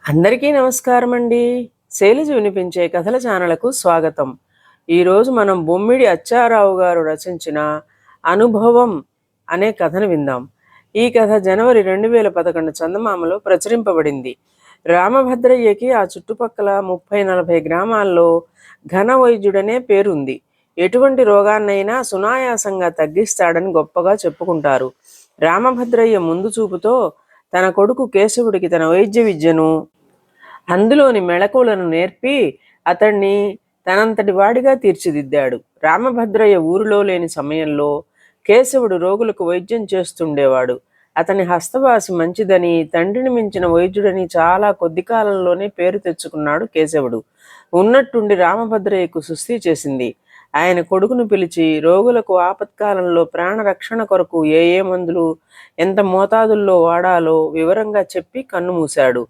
అందరికీ నమస్కారం అండి. శైలజ వినిపించే కథల ఛానల్కు స్వాగతం. ఈరోజు మనం బొమ్మిడి అచ్చారావు గారు రచించిన అనుభవం అనే కథను విందాం. ఈ కథ జనవరి 2011 చందమామలో ప్రచురింపబడింది. రామభద్రయ్యకి ఆ చుట్టుపక్కల 30-40 గ్రామాల్లో ఘన వైద్యుడనే పేరుంది. ఎటువంటి రోగాన్నైనా సునాయాసంగా తగ్గిస్తాడని గొప్పగా చెప్పుకుంటారు. రామభద్రయ్య ముందు చూపుతో తన కొడుకు కేశవుడికి తన వైద్య విద్యను, అందులోని మెళకువలను నేర్పి అతన్ని తనంతటి వాడిగా తీర్చిదిద్దాడు. రామభద్రయ్య ఊరిలో లేని సమయంలో కేశవుడు రోగులకు వైద్యం చేస్తుండేవాడు. అతని హస్తవాసి మంచిదని, తండ్రిని మించిన వైద్యుడని చాలా కొద్ది కాలంలోనే పేరు తెచ్చుకున్నాడు కేశవుడు. ఉన్నట్టుండి రామభద్రయ్యకు సుస్థి చేసింది. ఆయన కొడుకును పిలిచి రోగులకు ఆపత్కాలంలో ప్రాణరక్షణ కొరకు ఏ ఏ మందులు ఎంత మోతాదుల్లో వాడాలో వివరంగా చెప్పి కన్నుమూశాడు.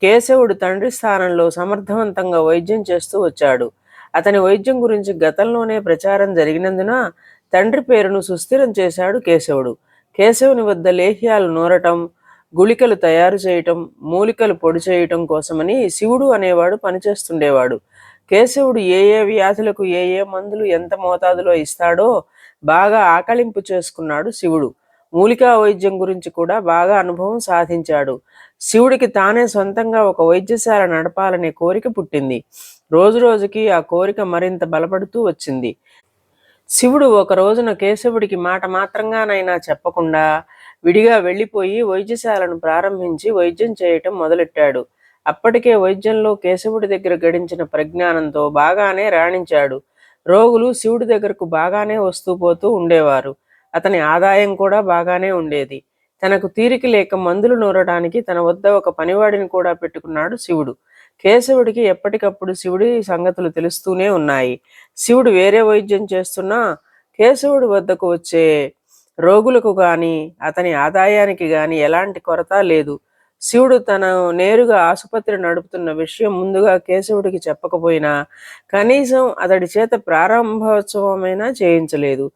కేశవుడు తండ్రి స్థానంలో సమర్థవంతంగా వైద్యం చేస్తూ వచ్చాడు. అతని వైద్యం గురించి గతంలోనే ప్రచారం జరిగినందున తండ్రి పేరును సుస్థిరం చేశాడు కేశవుడు. కేశవుని వద్ద లేహ్యాలు నూరటం, గుళికలు తయారు చేయటం, మూలికలు పొడి చేయటం కోసమని శివుడు అనేవాడు పనిచేస్తుండేవాడు. కేశవుడు ఏ ఏ వ్యాధులకు ఏ ఏ మందులు ఎంత మోతాదులో ఇస్తాడో బాగా ఆకళింపు చేసుకున్నాడు శివుడు. మూలికా వైద్యం గురించి కూడా బాగా అనుభవం సాధించాడు. శివుడికి తానే సొంతంగా ఒక వైద్యశాల నడపాలనే కోరిక పుట్టింది. రోజు రోజుకి ఆ కోరిక మరింత బలపడుతూ వచ్చింది. శివుడు ఒక రోజున కేశవుడికి మాట మాత్రంగానైనా చెప్పకుండా విడిగా వెళ్ళిపోయి వైద్యశాలను ప్రారంభించి వైద్యం చేయటం మొదలెట్టాడు. అప్పటికే వైద్యంలో కేశవుడి దగ్గర గడించిన ప్రజ్ఞానంతో బాగానే రాణించాడు. రోగులు శివుడి దగ్గరకు బాగానే వస్తూ పోతూ ఉండేవారు. అతని ఆదాయం కూడా బాగానే ఉండేది. తనకు తీరిక లేక మందులు నూరడానికి తన వద్ద ఒక పనివాడిని కూడా పెట్టుకున్నాడు శివుడు. కేశవుడికి ఎప్పటికప్పుడు శివుడి సంగతులు తెలుస్తూనే ఉన్నాయి. శివుడు వేరే వైద్యం చేస్తున్నా కేశవుడి వద్దకు వచ్చే రోగులకు కానీ అతని ఆదాయానికి కానీ ఎలాంటి కొరత లేదు. శివుడు తను నేరుగా ఆసుపత్రి నడుపుతున్న విషయం ముందుగా కేశవుడికి చెప్పకపోయినా కనీసం అతడి చేత ప్రారంభోత్సవమైనా చేయించలేదు.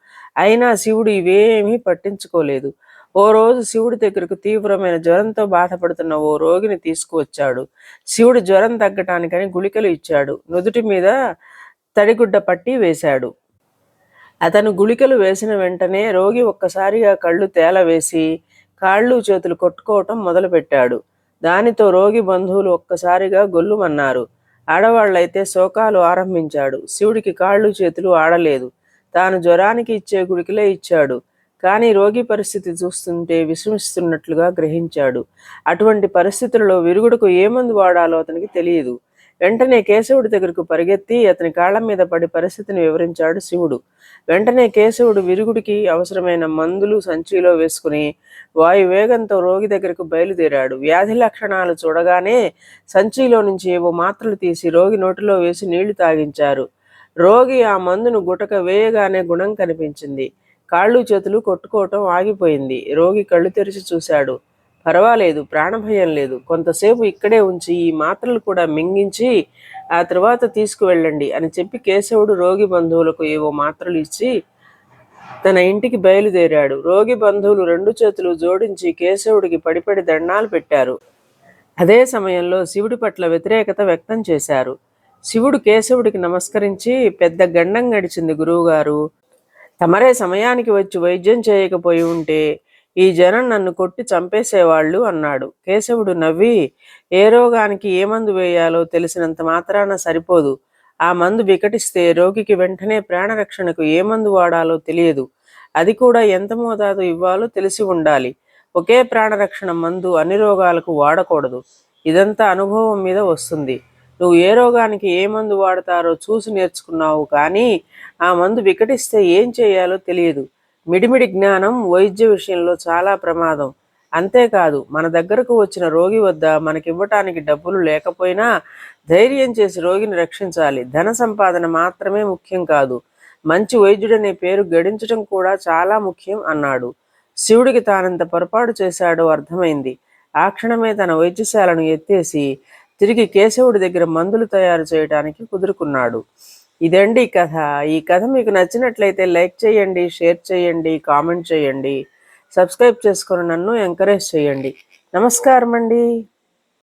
అయినా శివుడు ఇవేమీ పట్టించుకోలేదు. ఓ రోజు శివుడి దగ్గరకు తీవ్రమైన జ్వరంతో బాధపడుతున్న ఓ రోగిని తీసుకువచ్చాడు. శివుడు జ్వరం తగ్గటానికని గుళికలు ఇచ్చాడు. నుదుటి మీద తడిగుడ్డ పట్టి వేశాడు. అతను గుళికలు వేసిన వెంటనే రోగి ఒక్కసారిగా కళ్ళు తేలవేసి కాళ్ళు చేతులు కొట్టుకోవటం మొదలుపెట్టాడు. దానితో రోగి బంధువులు ఒక్కసారిగా గొల్లుమన్నారు. ఆడవాళ్లైతే శోకాలు ఆరంభించాడు. శివుడికి కాళ్ళు చేతులు ఆడలేదు. తాను జ్వరానికి ఇచ్చే గుళికలే ఇచ్చాడు. కానీ రోగి పరిస్థితి చూస్తుంటే విషమిస్తున్నట్లుగా గ్రహించాడు. అటువంటి పరిస్థితులలో విరుగుడుకు ఏ మందు వాడాలో అతనికి తెలియదు. వెంటనే కేశవుడి దగ్గరకు పరిగెత్తి అతని కాళ్ల మీద పడి పరిస్థితిని వివరించాడు శివుడు. వెంటనే కేశవుడు విరుగుడికి అవసరమైన మందులు సంచిలో వేసుకుని వాయువేగంతో రోగి దగ్గరకు బయలుదేరాడు. వ్యాధి లక్షణాలు చూడగానే సంచిలో నుంచి ఏవో మాత్రలు తీసి రోగి నోటిలో వేసి నీళ్లు తాగించారు. రోగి ఆ మందును గుటక వేయగానే గుణం కనిపించింది. కాళ్ళు చేతులు కొట్టుకోవటం ఆగిపోయింది. రోగి కళ్ళు తెరిచి చూశాడు. పర్వాలేదు, ప్రాణభయం లేదు. కొంతసేపు ఇక్కడే ఉంచి ఈ మాత్రలు కూడా మింగించి ఆ తర్వాత తీసుకువెళ్ళండి అని చెప్పి కేశవుడు రోగి బంధువులకు ఏవో మాత్రలు ఇచ్చి తన ఇంటికి బయలుదేరాడు. రోగి బంధువులు 2 చేతులు జోడించి కేశవుడికి పడిపడి దండాలు పెట్టారు. అదే సమయంలో శివుడి పట్ల వ్యతిరేకత వ్యక్తం చేశారు. శివుడు కేశవుడికి నమస్కరించి, పెద్ద గండం గడిచింది గురువుగారు. తమరే సమయానికి వచ్చి వైద్యం చేయకపోయి ఉంటే ఈ జనం నన్ను కొట్టి చంపేసేవాళ్ళు అన్నాడు. కేశవుడు నవ్వి, ఏ రోగానికి ఏ మందు వేయాలో తెలిసినంత మాత్రాన సరిపోదు. ఆ మందు వికటిస్తే రోగికి వెంటనే ప్రాణరక్షణకు ఏ మందు వాడాలో తెలియదు. అది కూడా ఎంత మోతాదు ఇవ్వాలో తెలిసి ఉండాలి. ఒకే ప్రాణరక్షణ మందు అన్ని రోగాలకు వాడకూడదు. ఇదంతా అనుభవం మీద వస్తుంది. నువ్వు ఏ రోగానికి ఏ మందు వాడతారో చూసి నేర్చుకున్నావు, కానీ ఆ మందు వికటిస్తే ఏం చేయాలో తెలియదు. మిడిమిడి జ్ఞానం వైద్య విషయంలో చాలా ప్రమాదం. అంతేకాదు, మన దగ్గరకు వచ్చిన రోగి వద్ద మనకివ్వటానికి డబ్బులు లేకపోయినా ధైర్యం చేసి రోగిని రక్షించాలి. ధన సంపాదన మాత్రమే ముఖ్యం కాదు, మంచి వైద్యుడనే పేరు గడించడం కూడా చాలా ముఖ్యం అన్నాడు. శివుడికి తానంత పొరపాటు చేశాడో అర్థమైంది. ఆ క్షణమే తన వైద్యశాలను ఎత్తేసి తిరిగి కేశవుడి దగ్గర మందులు తయారు చేయడానికి కుదురుకున్నాడు. ఇదండి కథ. ఈ కథ మీకు నచ్చినట్లయితే లైక్ చేయండి, షేర్ చేయండి, కామెంట్ చేయండి, సబ్స్క్రైబ్ చేసుకొని నన్ను ఎంకరేజ్ చేయండి. నమస్కారం అండి.